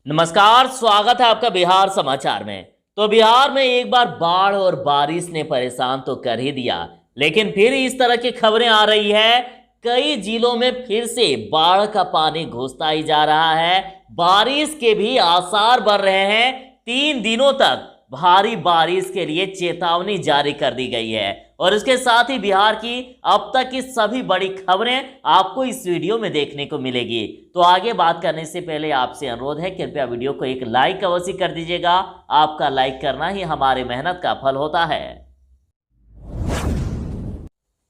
नमस्कार, स्वागत है आपका बिहार समाचार में। तो बिहार में एक बार बाढ़ और बारिश ने परेशान तो कर ही दिया, लेकिन फिर इस तरह की खबरें आ रही है। कई जिलों में फिर से बाढ़ का पानी घुसता ही जा रहा है। बारिश के भी आसार बन रहे हैं। 3 दिनों तक भारी बारिश के लिए चेतावनी जारी कर दी गई है। और इसके साथ ही बिहार की अब तक की सभी बड़ी खबरें आपको इस वीडियो में देखने को मिलेगी। तो आगे बात करने से पहले आपसे अनुरोध है, कृपया वीडियो को एक लाइक अवश्य कर दीजिएगा। आपका लाइक करना ही हमारी मेहनत का फल होता है।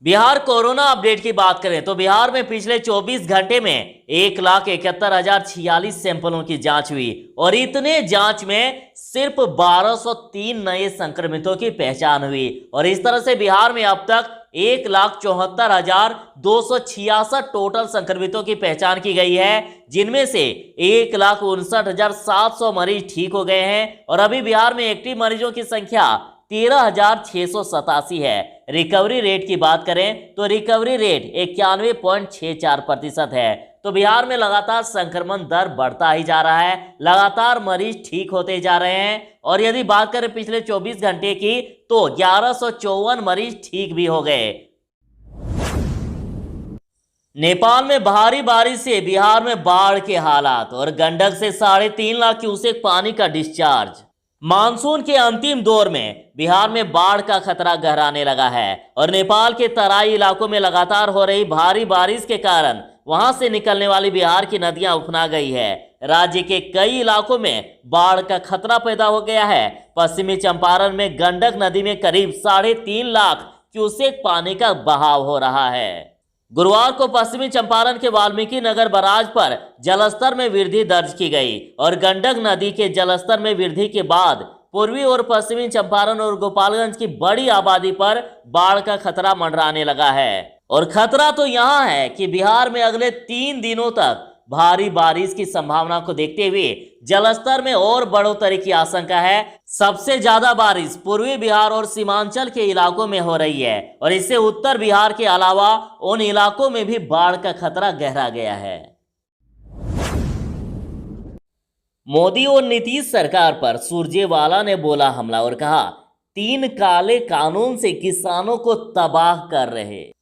बिहार कोरोना अपडेट की बात करें तो बिहार में पिछले 24 घंटे में 1,71,046 सैंपलों की जांच हुई और इतने जांच में सिर्फ 1203 नए संक्रमितों की पहचान हुई। और इस तरह से बिहार में अब तक 1,74,266 टोटल संक्रमितों की पहचान की गई है, जिनमें से 1,59,700 मरीज ठीक हो गए हैं। और अभी बिहार में एक्टिव मरीजों की संख्या 13,687 है। रिकवरी रेट की बात करें तो रिकवरी रेट 91.64% है। तो बिहार में लगातार संक्रमण दर बढ़ता ही जा रहा है, लगातार मरीज ठीक होते जा रहे हैं। और यदि बात करें पिछले 24 घंटे की तो 1154 मरीज ठीक भी हो गए। नेपाल में भारी बारिश से बिहार में बाढ़ के हालात और गंडक से 3.5 लाख क्यूसेक पानी का डिस्चार्ज। मानसून के अंतिम दौर में बिहार में बाढ़ का खतरा गहराने लगा है और नेपाल के तराई इलाकों में लगातार हो रही भारी बारिश के कारण वहां से निकलने वाली बिहार की नदियां उफना गई है। राज्य के कई इलाकों में बाढ़ का खतरा पैदा हो गया है। पश्चिमी चंपारण में गंडक नदी में करीब 3.5 लाख क्यूसेक पानी का बहाव हो रहा है। गुरुवार को पश्चिमी चंपारण के वाल्मीकि नगर बराज पर जलस्तर में वृद्धि दर्ज की गई और गंडक नदी के जलस्तर में वृद्धि के बाद पूर्वी और पश्चिमी चंपारण और गोपालगंज की बड़ी आबादी पर बाढ़ का खतरा मंडराने लगा है। और खतरा तो यहां है कि बिहार में अगले 3 दिनों तक भारी बारिश की संभावना को देखते हुए जलस्तर में और बढ़ोतरी की आशंका है। सबसे ज्यादा बारिश पूर्वी बिहार और सीमांचल के इलाकों में हो रही है और इससे उत्तर बिहार के अलावा उन इलाकों में भी बाढ़ का खतरा गहरा गया है। मोदी और नीतीश सरकार पर सुरजेवाला ने बोला हमला और कहा 3 काले कानून से किसानों को तबाह कर रहे।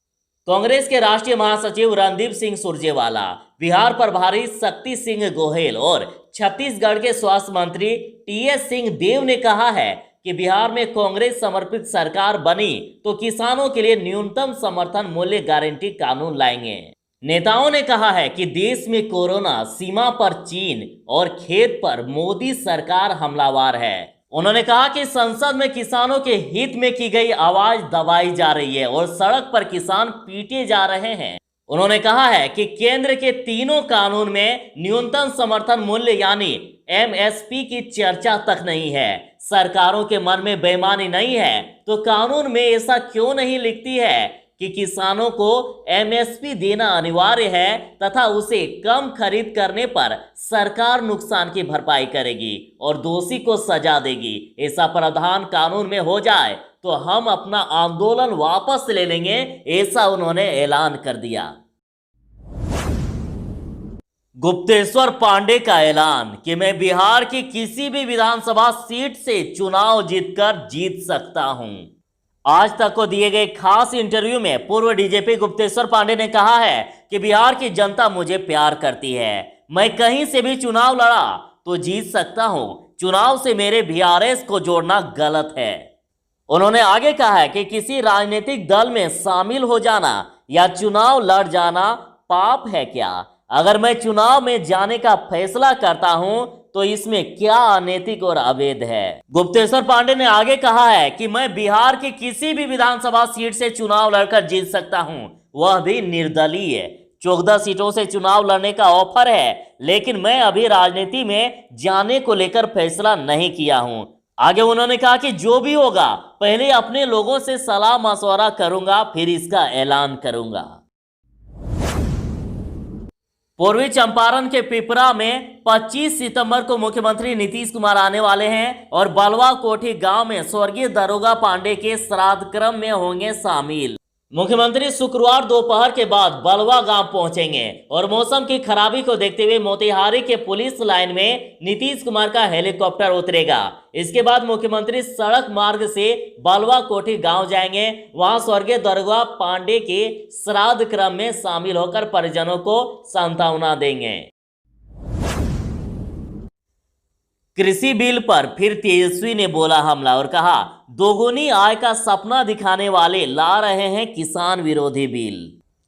कांग्रेस के राष्ट्रीय महासचिव रणदीप सिंह सुरजेवाला, बिहार प्रभारी शक्ति सिंह गोहेल और छत्तीसगढ़ के स्वास्थ्य मंत्री टीएस सिंह देव ने कहा है कि बिहार में कांग्रेस समर्पित सरकार बनी तो किसानों के लिए न्यूनतम समर्थन मूल्य गारंटी कानून लाएंगे। नेताओं ने कहा है कि देश में कोरोना, सीमा पर चीन और खेत पर मोदी सरकार हमलावर है। उन्होंने कहा कि संसद में किसानों के हित में की गई आवाज दबाई जा रही है और सड़क पर किसान पीटे जा रहे हैं। उन्होंने कहा है कि केंद्र के तीनों कानून में न्यूनतम समर्थन मूल्य यानी एमएसपी की चर्चा तक नहीं है। सरकारों के मन में बेईमानी नहीं है तो कानून में ऐसा क्यों नहीं लिखती है कि किसानों को एमएसपी देना अनिवार्य है तथा उसे कम खरीद करने पर सरकार नुकसान की भरपाई करेगी और दोषी को सजा देगी। ऐसा प्रावधान कानून में हो जाए तो हम अपना आंदोलन वापस ले लेंगे, ऐसा उन्होंने ऐलान कर दिया। गुप्तेश्वर पांडे का ऐलान कि मैं बिहार की किसी भी विधानसभा सीट से चुनाव जीत सकता हूं। आज तक को दिए गए खास इंटरव्यू में पूर्व डीजीपी गुप्तेश्वर पांडे ने कहा है कि बिहार की जनता मुझे प्यार करती है। मैं कहीं से भी चुनाव लड़ा तो जीत सकता हूं। चुनाव से मेरे बीआरएस को जोड़ना गलत है। उन्होंने आगे कहा है कि किसी राजनीतिक दल में शामिल हो जाना या चुनाव लड़ जाना पाप है क्या? अगर मैं चुनाव में जाने का फैसला करता हूं तो इसमें क्या अनैतिक और अवैध है? गुप्तेश्वर पांडे ने आगे कहा है कि मैं बिहार की किसी भी विधानसभा सीट से चुनाव लड़कर जीत सकता हूं, वह भी निर्दलीय। 14 सीटों से चुनाव लड़ने का ऑफर है, लेकिन मैं अभी राजनीति में जाने को लेकर फैसला नहीं किया हूं। आगे उन्होंने कहा कि जो भी होगा पहले अपने लोगों से सलाह मशवरा करूंगा, फिर इसका ऐलान करूंगा। पूर्वी चंपारण के पिपरा में 25 सितंबर को मुख्यमंत्री नीतीश कुमार आने वाले हैं और बलवा कोठी गांव में स्वर्गीय दरोगा पांडे के श्राद्ध क्रम में होंगे शामिल। मुख्यमंत्री शुक्रवार दोपहर के बाद बलवा गांव पहुंचेंगे और मौसम की खराबी को देखते हुए मोतिहारी के पुलिस लाइन में नीतीश कुमार का हेलीकॉप्टर उतरेगा। इसके बाद मुख्यमंत्री सड़क मार्ग से बलवा कोठी गांव जाएंगे। वहां स्वर्गीय दरोगा पांडे के श्राद्ध क्रम में शामिल होकर परिजनों को सांत्वना देंगे। कृषि बिल पर फिर तेजस्वी ने बोला हमला और कहा, दोगुनी आय का सपना दिखाने वाले ला रहे हैं किसान विरोधी बिल।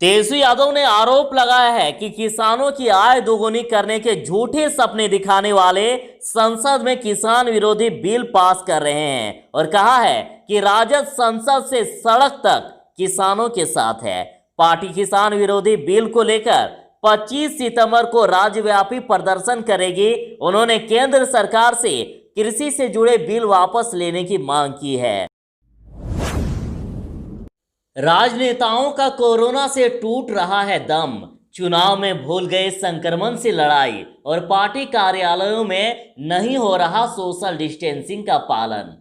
तेजस्वी यादव ने आरोप लगाया है कि किसानों की आय दोगुनी करने के झूठे सपने दिखाने वाले संसद में किसान विरोधी बिल पास कर रहे हैं और कहा है कि राजद संसद से सड़क तक किसानों के साथ है। पार्टी किसान विरोधी बिल को लेकर 25 सितंबर को राज्यव्यापी प्रदर्शन करेगी। उन्होंने केंद्र सरकार से कृषि से जुड़े बिल वापस लेने की मांग की है। राजनेताओं का कोरोना से टूट रहा है दम। चुनाव में भूल गए संक्रमण से लड़ाई और पार्टी कार्यालयों में नहीं हो रहा सोशल डिस्टेंसिंग का पालन।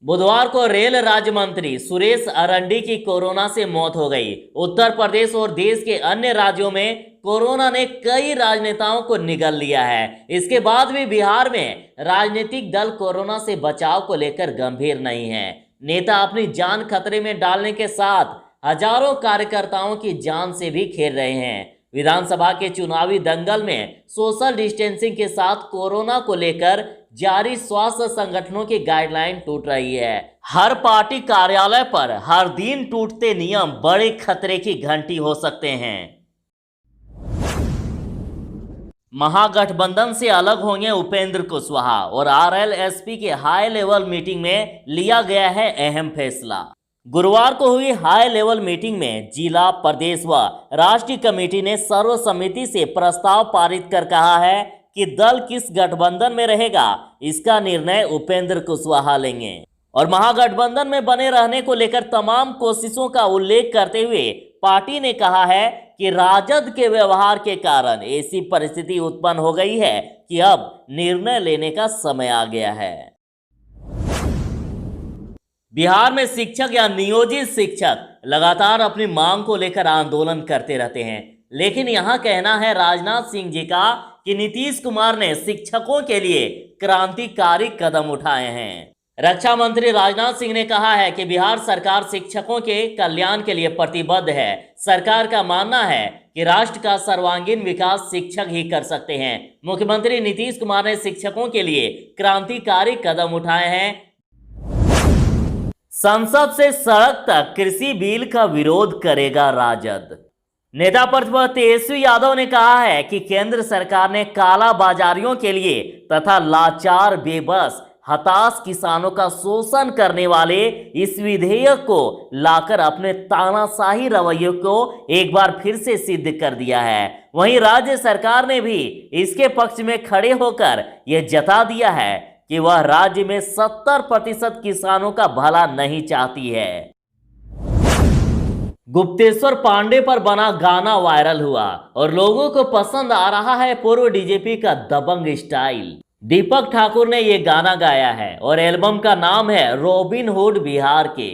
बुधवार को रेल राज्य मंत्री सुरेश अरंडी की कोरोना से मौत हो गई। उत्तर प्रदेश और देश के अन्य राज्यों में कोरोना ने कई राजनेताओं को निगल लिया है। इसके बाद भी बिहार में राजनीतिक दल कोरोना से बचाव को लेकर गंभीर नहीं है। नेता अपनी जान खतरे में डालने के साथ हजारों कार्यकर्ताओं की जान से भी खेल रहे हैं। विधानसभा के चुनावी दंगल में सोशल डिस्टेंसिंग के साथ कोरोना को लेकर जारी स्वास्थ्य संगठनों की गाइडलाइन टूट रही है। हर पार्टी कार्यालय पर हर दिन टूटते नियम बड़े खतरे की घंटी हो सकते हैं। महागठबंधन से अलग होंगे उपेंद्र कुशवाहा और आरएलएसपी के हाई लेवल मीटिंग में लिया गया है अहम फैसला। गुरुवार को हुई हाई लेवल मीटिंग में जिला, प्रदेश व राष्ट्रीय कमेटी ने सर्वसम्मति से प्रस्ताव पारित कर कहा है कि दल किस गठबंधन में रहेगा इसका निर्णय उपेंद्र कुशवाहा लेंगे और महागठबंधन में बने रहने को लेकर तमाम कोशिशों का उल्लेख करते हुए पार्टी ने कहा है कि राजद के व्यवहार के कारण ऐसी परिस्थिति उत्पन्न हो गई है कि अब निर्णय लेने का समय आ गया है। बिहार में शिक्षक या नियोजित शिक्षक लगातार अपनी मांग को लेकर आंदोलन करते रहते हैं, लेकिन यहां कहना है राजनाथ सिंह जी का कि नीतीश कुमार ने शिक्षकों के लिए क्रांतिकारी कदम उठाए हैं। रक्षा मंत्री राजनाथ सिंह ने कहा है कि बिहार सरकार शिक्षकों के कल्याण के लिए प्रतिबद्ध है। सरकार का मानना है कि राष्ट्र का सर्वांगीण विकास शिक्षक ही कर सकते हैं। मुख्यमंत्री नीतीश कुमार ने शिक्षकों के लिए क्रांतिकारी कदम उठाए हैं। संसद से सड़क तक कृषि बिल का विरोध करेगा राजद। नेता प्रतिपक्ष तेजस्वी यादव ने कहा है कि केंद्र सरकार ने काला बाजारियों के लिए तथा लाचार, बेबस, हताश किसानों का शोषण करने वाले इस विधेयक को लाकर अपने तानाशाही रवैये को एक बार फिर से सिद्ध कर दिया है। वहीं राज्य सरकार ने भी इसके पक्ष में खड़े होकर यह जता दिया है कि वह राज्य में 70% किसानों का भला नहीं चाहती है। गुप्तेश्वर पांडे पर बना गाना वायरल हुआ और लोगों को पसंद आ रहा है पूर्व डीजीपी का दबंग स्टाइल। दीपक ठाकुर ने यह गाना गाया है और एल्बम का नाम है रॉबिन हुड बिहार के।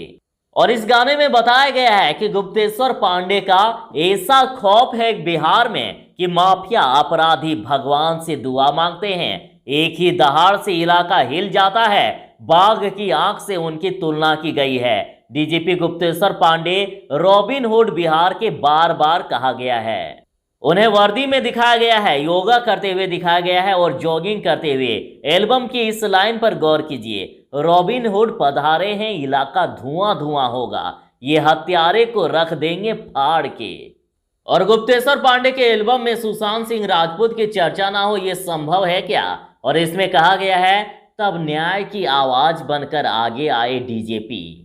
और इस गाने में बताया गया है कि गुप्तेश्वर पांडे का ऐसा खौफ है बिहार में कि माफिया अपराधी भगवान से दुआ मांगते हैं। एक ही दहाड़ से इलाका हिल जाता है। बाघ की आंख से उनकी तुलना की गई है। DGP Gupteshwar Pandey Robin Hood Bihar के बार बार कहा गया है। उन्हें वर्दी में दिखाया गया है, योगा करते हुए दिखाया गया है और जॉगिंग करते हुए। एल्बम की इस लाइन पर गौर कीजिए, रॉबिन हुड पधारे हैं, इलाका धुआं धुआं होगा, ये हत्यारे को रख देंगे फाड़ के। और गुप्तेश्वर पांडे के एल्बम में सुशांत सिंह राजपूत की चर्चा ना हो ये संभव है क्या? और इसमें कहा गया है तब न्याय की आवाज बनकर आगे आए डीजीपी।